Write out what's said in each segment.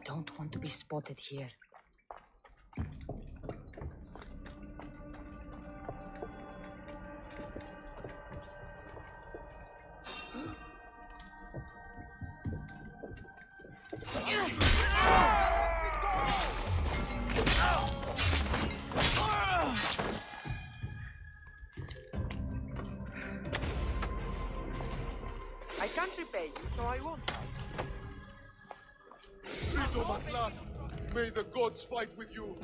don't want to be spotted here. I can't repay you, so I won't try. Freedom at last! May the gods fight with you!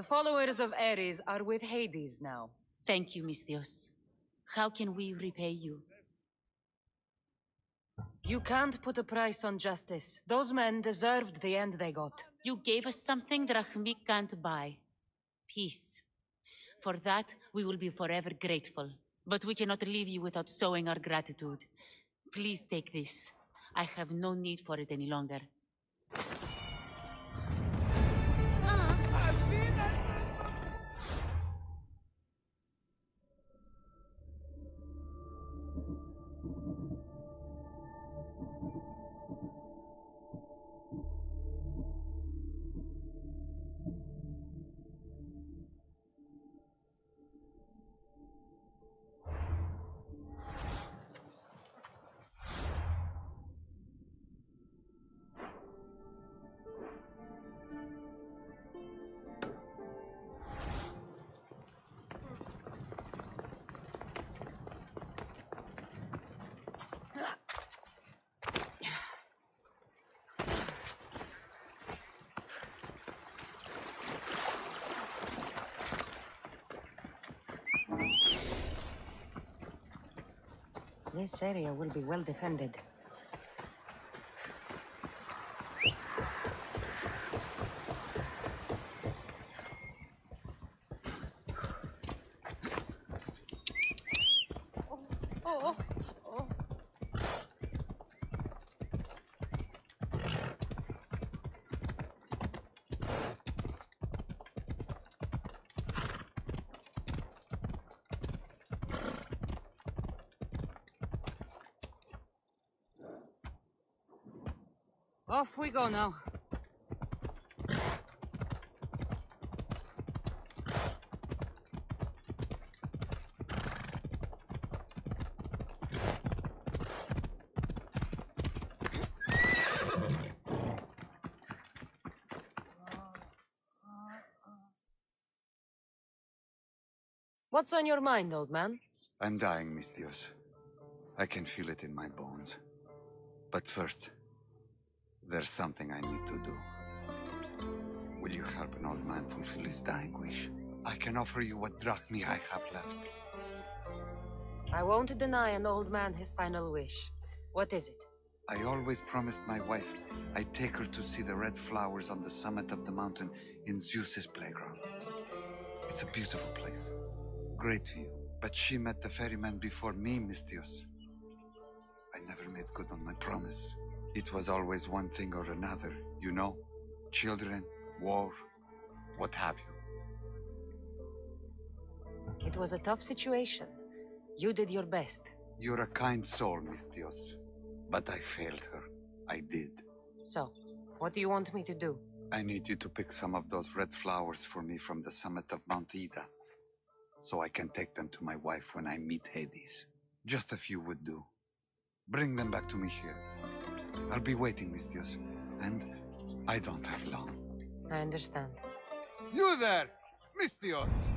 The followers of Ares are with Hades now. Thank you, Misthios. How can we repay you? You can't put a price on justice. Those men deserved the end they got. You gave us something Drachmi can't buy. Peace. For that, we will be forever grateful. But we cannot leave you without showing our gratitude. Please take this. I have no need for it any longer. This area will be well defended. Off we go now. What's on your mind, old man? I'm dying, mis Dios. I can feel it in my bones. But first, there's something I need to do. Will you help an old man fulfill his dying wish? I can offer you what drachmi I have left. I won't deny an old man his final wish. What is it? I always promised my wife I'd take her to see the red flowers on the summit of the mountain in Zeus's playground. It's a beautiful place. Great view. But she met the ferryman before me, mis Dios. I never made good on my promise. It was always one thing or another, you know? Children, war, what have you. It was a tough situation. You did your best. You're a kind soul, mis Dios. But I failed her. I did. So, what do you want me to do? I need you to pick some of those red flowers for me from the summit of Mount Ida, so I can take them to my wife when I meet Hades. Just a few would do. Bring them back to me here. I'll be waiting, mis Dios, and I don't have long. I understand. You there, mis Dios!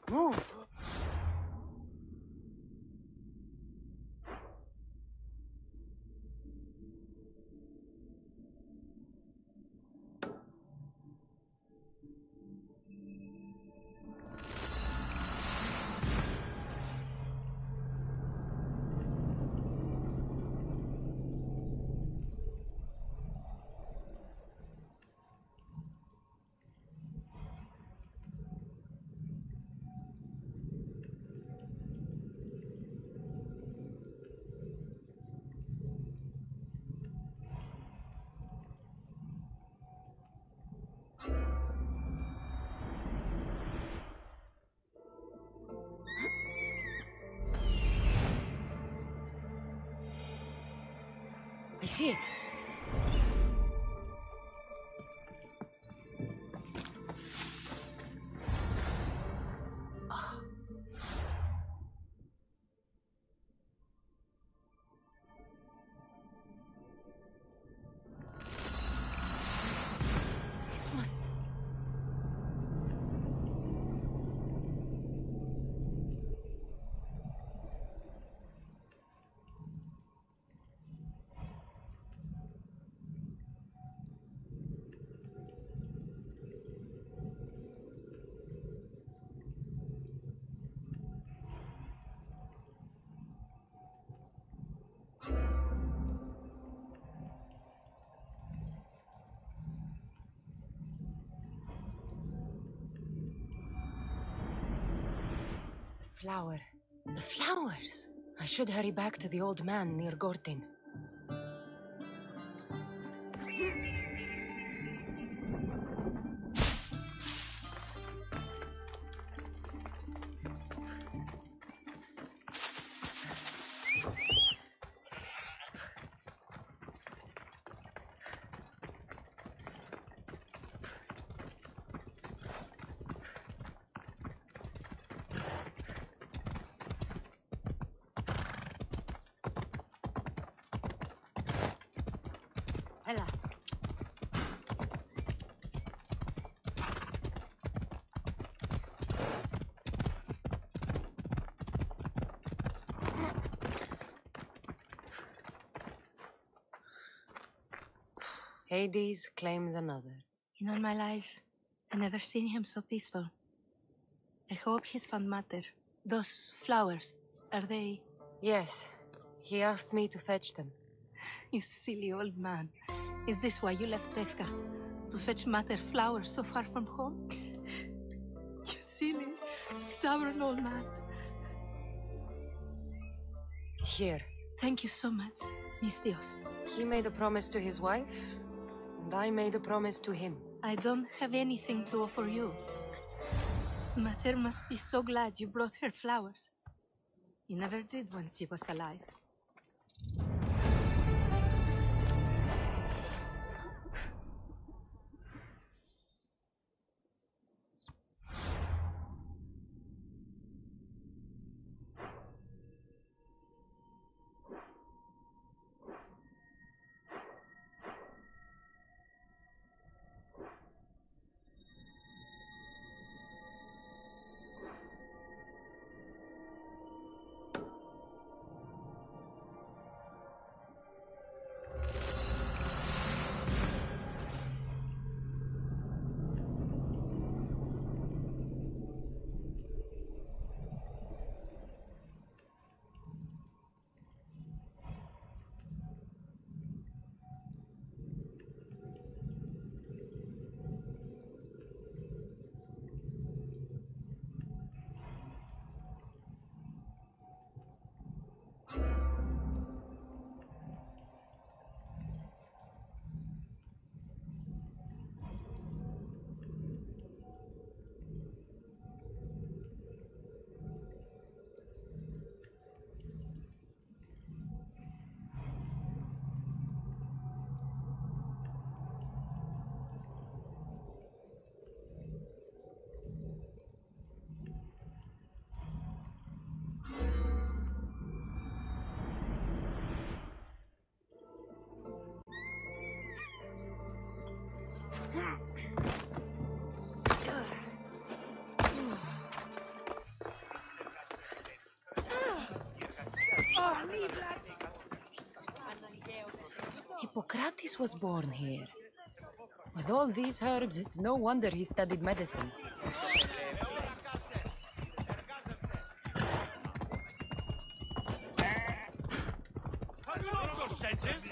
Move! I see it. This must... Flower. The flowers! I should hurry back to the old man near Gortin. Ella. Hades claims another. In all my life, I never seen him so peaceful. I hope he's found matter. Those flowers, are they... Yes. He asked me to fetch them. You silly old man. Is this why you left Tefka? To fetch matter flowers so far from home? You silly, stubborn old man. Here. Thank you so much, Mis Dios. He made a promise to his wife, and I made a promise to him. I don't have anything to offer you. Mater must be so glad you brought her flowers. You never did when she was alive. Hippocrates was born here. With all these herbs, it's no wonder he studied medicine. Have you not got senses?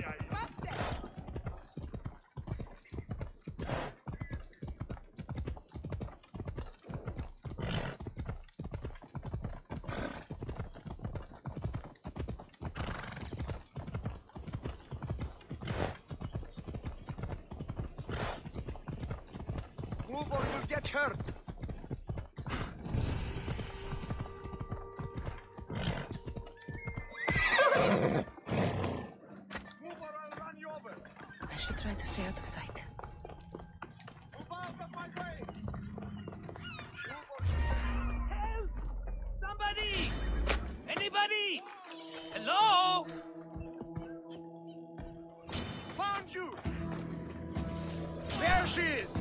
Move or you'll get hurt. Move or I'll run you over. I should try to stay out of sight. Move out of my way. Move or Help! Somebody! Anybody? Hello? found you. There she is.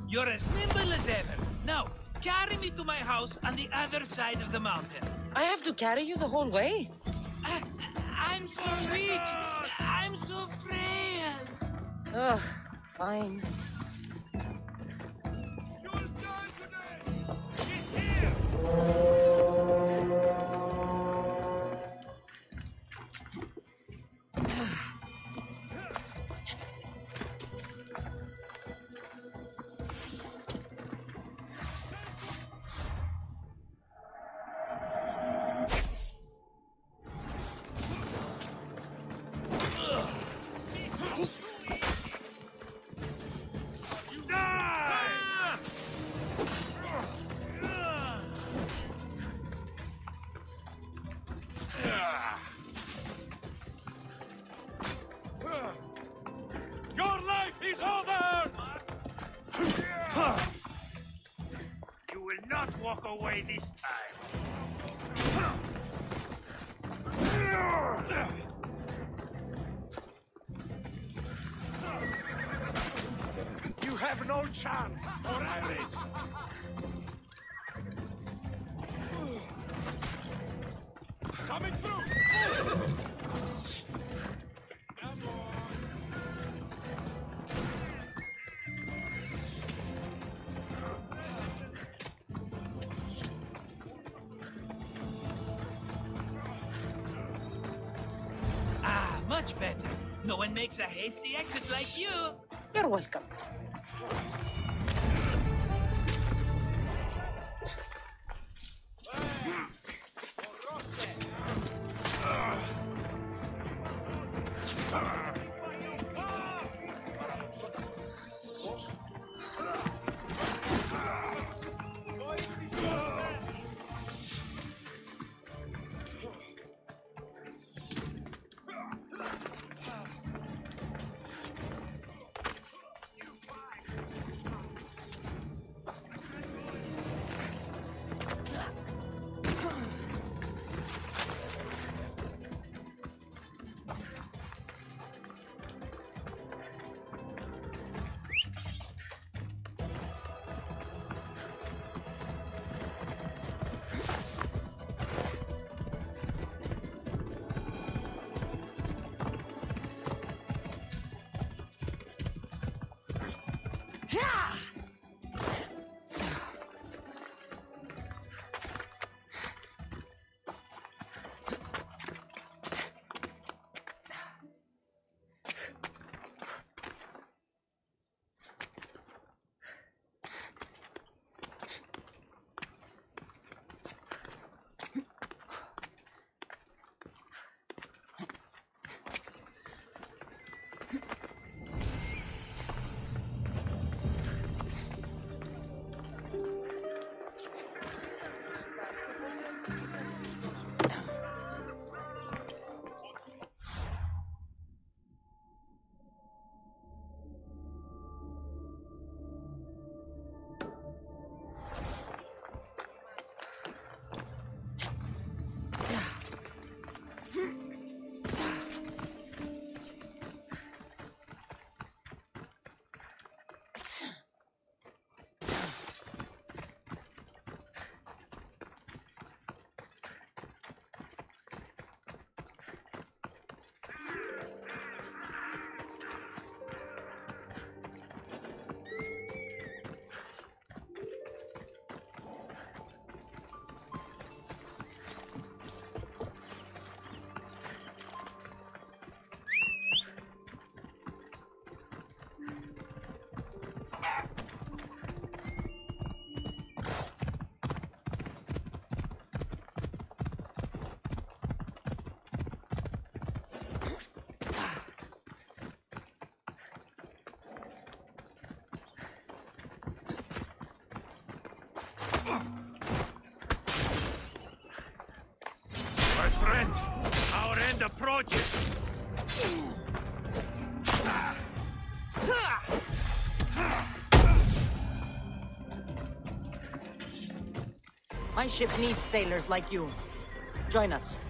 You're as nimble as ever. Now, carry me to my house on the other side of the mountain. I have to carry you the whole way? I'm so weak. I'm so frail. Ugh, fine. You'll die today. She's here. not walk away this time. You have no chance, Morales! Coming through! Come on! Ah, much better. No one makes a hasty exit like you. You're welcome. My friend, our end approaches. My ship needs sailors like you. Join us.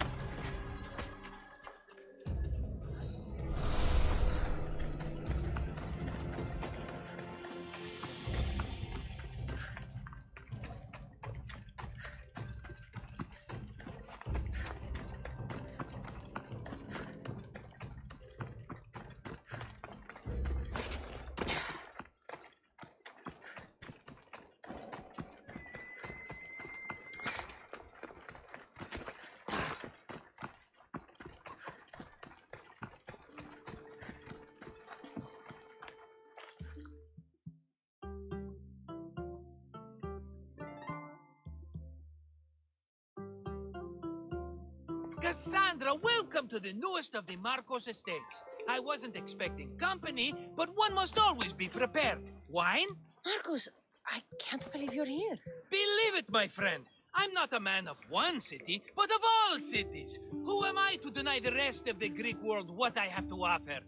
Cassandra, welcome to the newest of the Marcos estates. I wasn't expecting company, but one must always be prepared. Wine? Marcos, I can't believe you're here. Believe it, my friend. I'm not a man of one city, but of all cities. Who am I to deny the rest of the Greek world what I have to offer?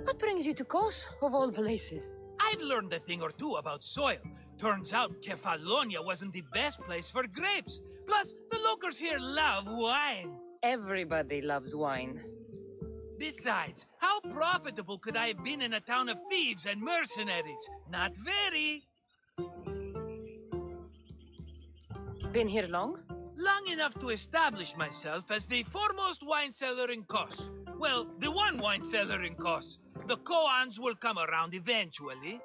What brings you to Kos, of all places? I've learned a thing or two about soil. Turns out Kefalonia wasn't the best place for grapes. Plus, the locals here love wine. Everybody loves wine. Besides, how profitable could I have been in a town of thieves and mercenaries? Not very. Been here long? Long enough to establish myself as the foremost wine seller in Kos. Well, the one wine seller in Kos. The koans will come around eventually.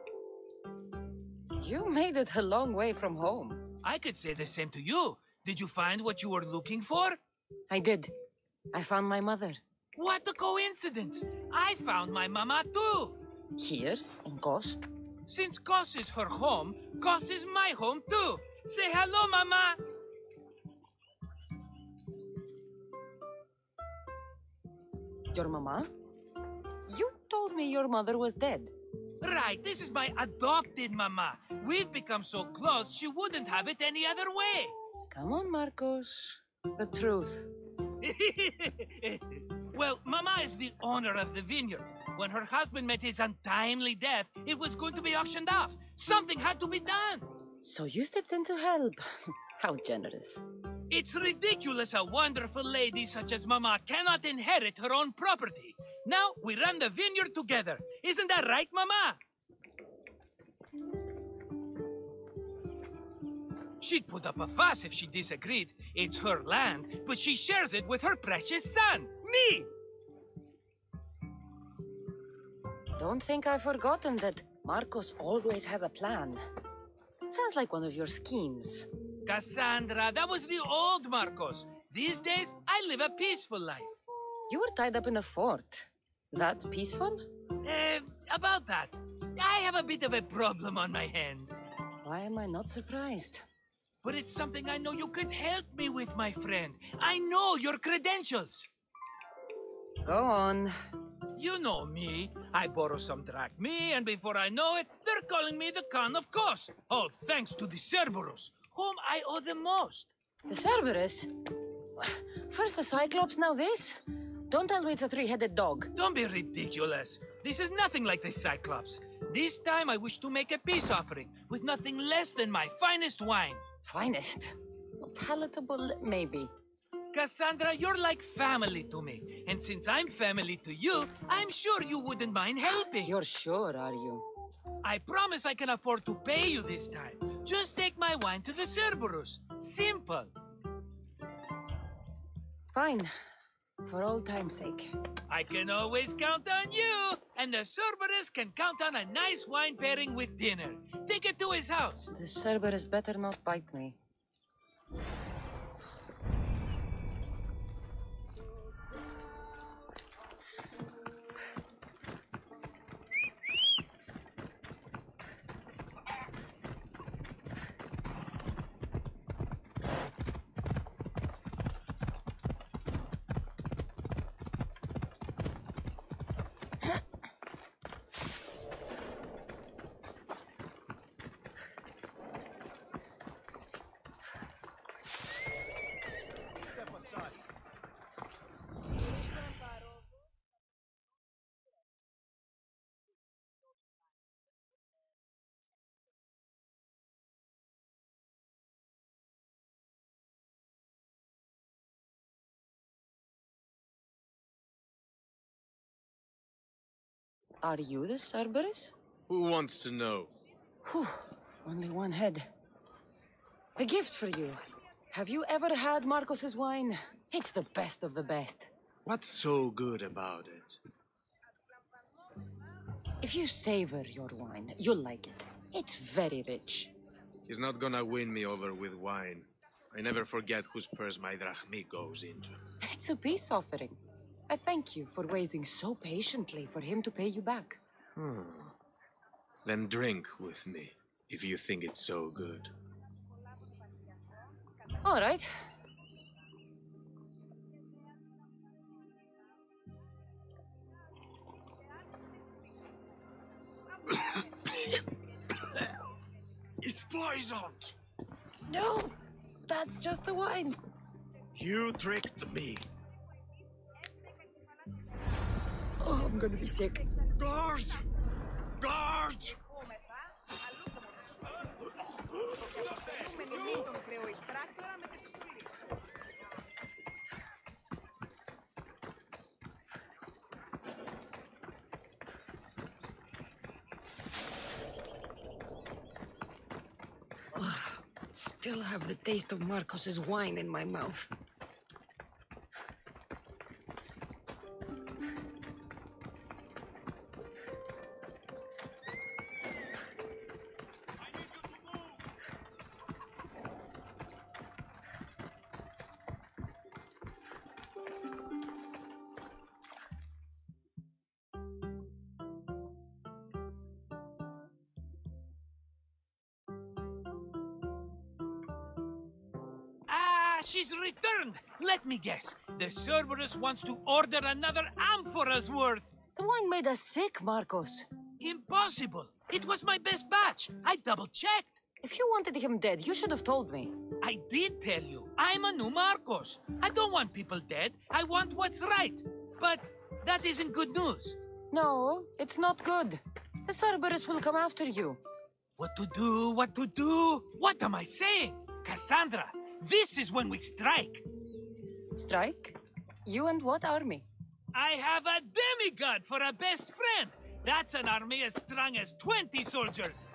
You made it a long way from home. I could say the same to you. Did you find what you were looking for? I did. I found my mother. What a coincidence! I found my mama too! Here, in Kos? Since Kos is her home, Kos is my home too! Say hello, mama! Your mama? You told me your mother was dead. Right, this is my adopted mama. We've become so close, she wouldn't have it any other way. Come on, Marcos. The truth. Well, Mama is the owner of the vineyard. When her husband met his untimely death, it was going to be auctioned off. Something had to be done. So you stepped in to help. How generous. It's ridiculous a wonderful lady such as Mama cannot inherit her own property. Now we run the vineyard together. Isn't that right, Mama? She'd put up a fuss if she disagreed. It's her land, but she shares it with her precious son, me! Don't think I've forgotten that Marcos always has a plan. Sounds like one of your schemes. Cassandra, that was the old Marcos. These days, I live a peaceful life. You were tied up in a fort. That's peaceful? About that. I have a bit of a problem on my hands. Why am I not surprised? But it's something I know you could help me with, my friend. I know your credentials. Go on. You know me. I borrow some drachmi, and before I know it, they're calling me the Khan of Kos. All thanks to the Cerberus, whom I owe the most. The Cerberus? First the Cyclops, now this? Don't tell me it's a three-headed dog. Don't be ridiculous. This is nothing like the Cyclops. This time I wish to make a peace offering with nothing less than my finest wine. Finest? Palatable, maybe. Cassandra, you're like family to me. And since I'm family to you, I'm sure you wouldn't mind helping. You're sure, are you? I promise I can afford to pay you this time. Just take my wine to the Cerberus. Simple. Fine. For old time's sake. I can always count on you. And the Cerberus can count on a nice wine pairing with dinner. Take it to his house. The Cerberus better not bite me. Are you the Cerberus? Who wants to know? Whew, only one head. A gift for you. Have you ever had Marcos's wine? It's the best of the best. What's so good about it? If you savor your wine, you'll like it. It's very rich. He's not gonna win me over with wine. I never forget whose purse my drachmi goes into. It's a peace offering. I thank you for waiting so patiently for him to pay you back. Then drink with me, if you think it's so good. All right. It's poisoned! No, that's just the wine. You tricked me. Oh, I'm gonna be sick. Guards! Guards! Still have the taste of Marcos's wine in my mouth. She's returned! Let me guess. The Cerberus wants to order another amphora's worth. The wine made us sick, Marcos. Impossible! It was my best batch. I double-checked. If you wanted him dead, you should have told me. I did tell you. I'm a new Marcos. I don't want people dead. I want what's right. But that isn't good news. No, it's not good. The Cerberus will come after you. What to do? What to do? What am I saying? Cassandra, this is when we strike. Strike? You and what army? I have a demigod for a best friend. That's an army as strong as 20 soldiers.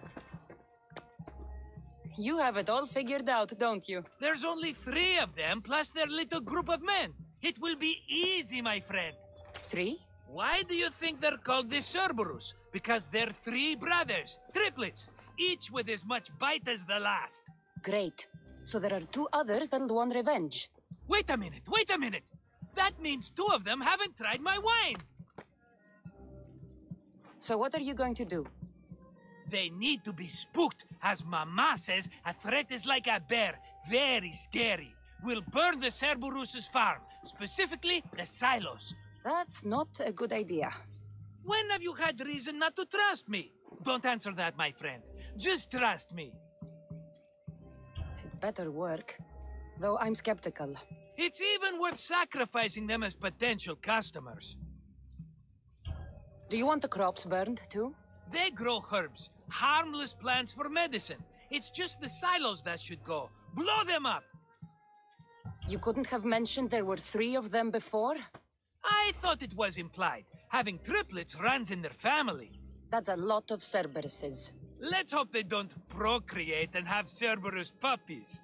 You have it all figured out, don't you? There's only 3 of them, plus their little group of men. It will be easy, my friend. 3? Why do you think they're called the Cerberus? Because they're 3 brothers, triplets, each with as much bite as the last. Great. So there are 2 others that'll want revenge. Wait a minute, wait a minute! That means 2 of them haven't tried my wine! So what are you going to do? They need to be spooked. As Mama says, a threat is like a bear. Very scary. We'll burn the Cerberus's farm, specifically the silos. That's not a good idea. When have you had reason not to trust me? Don't answer that, my friend. Just trust me. It better work. Though I'm skeptical. It's even worth sacrificing them as potential customers. Do you want the crops burned, too? They grow herbs, harmless plants for medicine. It's just the silos that should go. Blow them up! You couldn't have mentioned there were 3 of them before? I thought it was implied. Having triplets runs in their family. That's a lot of Cerberuses. Let's hope they don't procreate and have Cerberus puppies.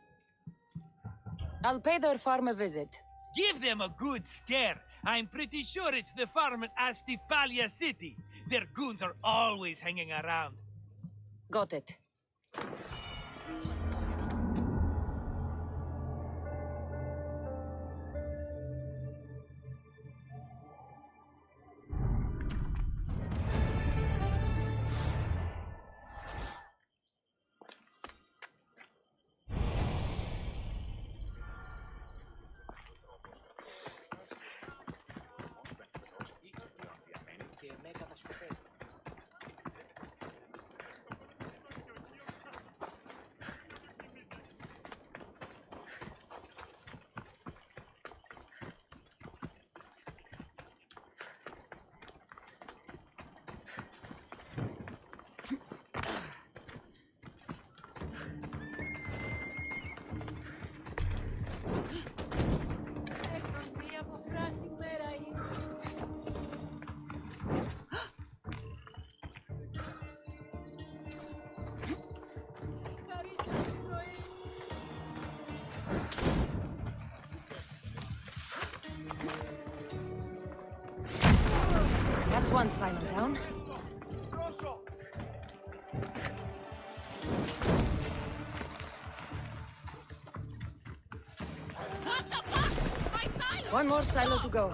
I'll pay their farm a visit. Give them a good scare. I'm pretty sure it's the farm at Astipalia City. Their goons are always hanging around. Got it. That's one silo down. What the fuck? My silo! One more silo to go.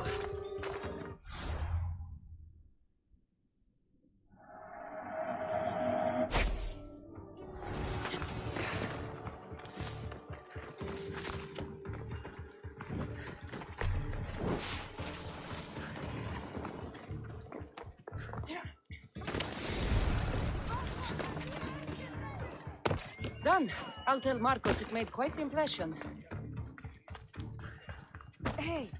Done. I'll tell Marcos it made quite the impression. Hey.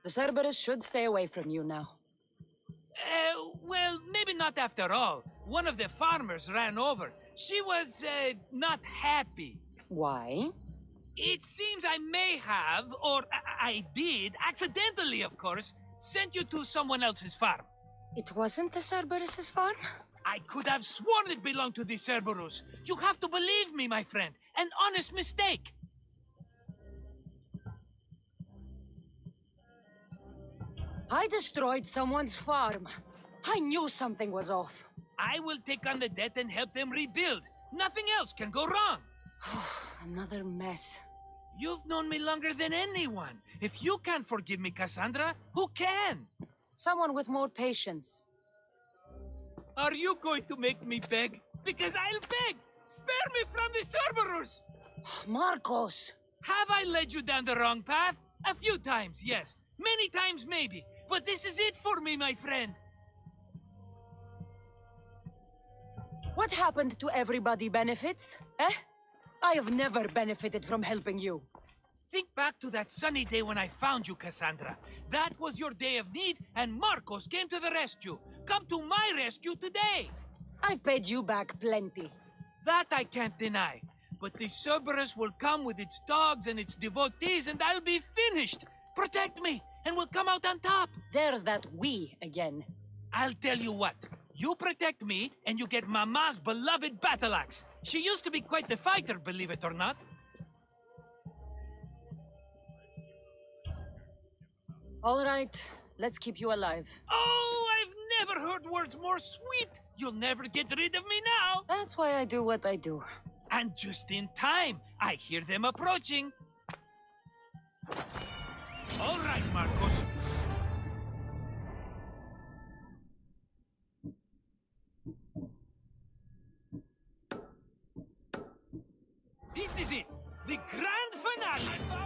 The Cerberus should stay away from you now. Well, maybe not after all. One of the farmers ran over. She was, not happy. Why? It seems I may have, or I did, accidentally, of course, sent you to someone else's farm. It wasn't the Cerberus's farm? I could have sworn it belonged to the Cerberus. You have to believe me, my friend. An honest mistake. I destroyed someone's farm. I knew something was off. I will take on the debt and help them rebuild. Nothing else can go wrong. Another mess. You've known me longer than anyone. If you can't forgive me, Cassandra, who can? Someone with more patience. Are you going to make me beg? Because I'll beg! Spare me from the Cerberus! Marcos! Have I led you down the wrong path? A few times, yes. Many times, maybe. But this is it for me, my friend. What happened to everybody benefits? Eh? I have never benefited from helping you. Think back to that sunny day when I found you, Cassandra. That was your day of need, and Marcos came to the rescue. Come to my rescue today! I've paid you back plenty. That I can't deny. But the Cerberus will come with its dogs and its devotees, and I'll be finished. Protect me, and we'll come out on top. There's that we again. I'll tell you what. You protect me, and you get Mama's beloved battle axe. She used to be quite the fighter, believe it or not. All right, let's keep you alive. Oh, I've never heard words more sweet. You'll never get rid of me now. That's why I do what I do. And just in time. I hear them approaching. All right, Marcos. This is it. The grand finale.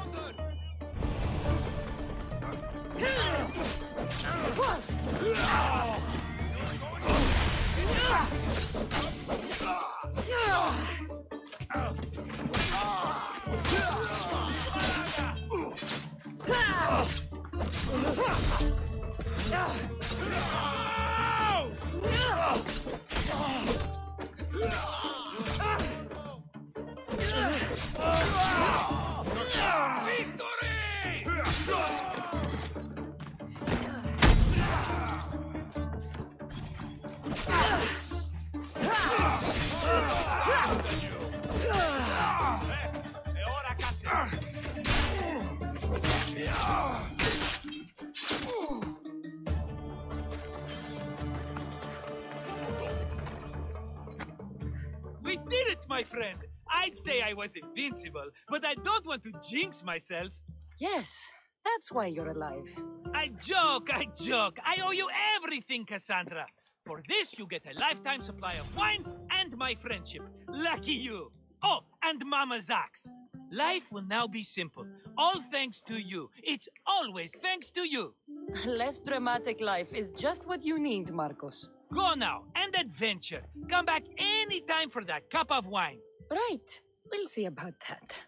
We did it, my friend. I'd say I was invincible, but I don't want to jinx myself. Yes, that's why you're alive. I joke, I joke. I owe you everything, Cassandra. For this, you get a lifetime supply of wine and my friendship. Lucky you. Oh, and Mama's axe. Life will now be simple. All thanks to you. It's always thanks to you. Less dramatic life is just what you need, Marcos. Go now, and adventure. Come back any time for that cup of wine. Right. We'll see about that.